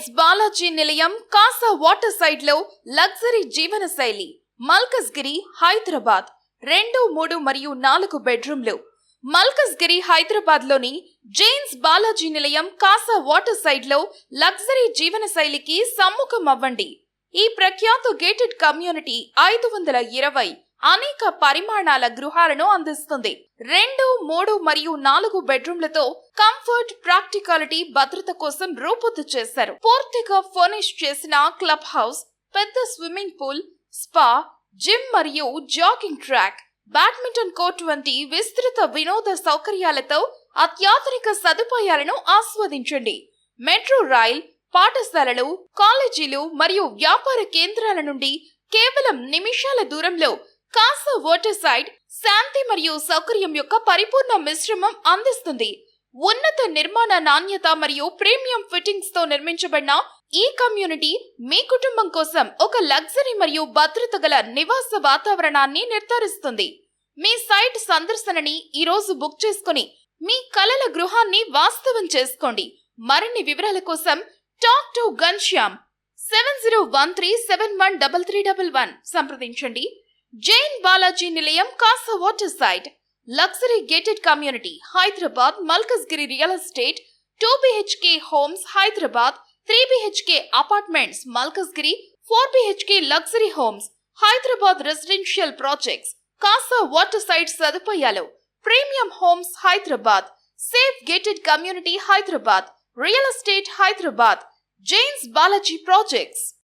Jains Balaji Nilayam Casa water side లో luxury జీవన శైలి మల్కజ్గిరి హైదరాబాద్ 2, 3 మరియు 4 బెడ్రూమ్లు. మల్కజ్గిరి హైదరాబాద్ లోని Jains Balaji Nilayam Casa water side లో లగ్జరీ జీవన శైలికి సమ్ముఖం అవ్వండి. ఈ ప్రఖ్యాత గేటెడ్ కమ్యూనిటీ 520 అనేక పరిమాణాల గృహాలను అందిస్తుంది. 2, 3 మరియు 4 బెడ్రూమ్లతో కంఫర్ట్, ప్రాక్టికాలిటీ, భద్రత కోసం రూపొందు చేశారు. పూర్తిగా ఫర్నిష్ చేసిన క్లబ్ హౌస్, పెద్ద స్విమ్మింగ్ పూల్, స్పా, జిమ్ మరియు జాగింగ్ ట్రాక్, బ్యాడ్మింటన్ కోర్ట్ వంటి విస్తృత వినోద సౌకర్యాలతో అత్యాధునిక సదుపాయాలను ఆస్వాదించండి. మెట్రో రైల్, పాఠశాలలు, కాలేజీలు మరియు వ్యాపార కేంద్రాల నుండి కేవలం నిమిషాల దూరంలో కాసా వాటర్ సైడ్ శాంతి మరియు సౌకర్యం యొక్క పరిపూర్ణ మిశ్రమం అందిస్తుంది. ఉన్నత నిర్మాణ నాణ్యత మరియు ప్రీమియం ఫిట్టింగ్స్ తో నిర్మించబడిన ఈ కమ్యూనిటీ మీ కుటుంబం కోసం ఒక లగ్జరీ మరియు భద్రత గల నివాస వాతావరణాన్ని నిర్ధారిస్తుంది. మీ సైట్ సందర్శనని ఈ రోజు బుక్ చేసుకుని మీ కలల గృహాన్ని వాస్తవం చేసుకోండి. మరిన్ని వివరాల కోసం టాక్ టు ఘన్శ్యామ్ 7013713311 సంప్రదించండి. Jain Balaji Nilayam Casa water side luxury gated community Hyderabad. Malkajgiri real estate 2 BHK homes Hyderabad, 3 BHK apartments Malkajgiri, 4 BHK luxury homes Hyderabad. Residential projects, Casa water side సదుపాయాలు, premium homes Hyderabad, safe gated community Hyderabad, real estate Hyderabad, Jains Balaji projects.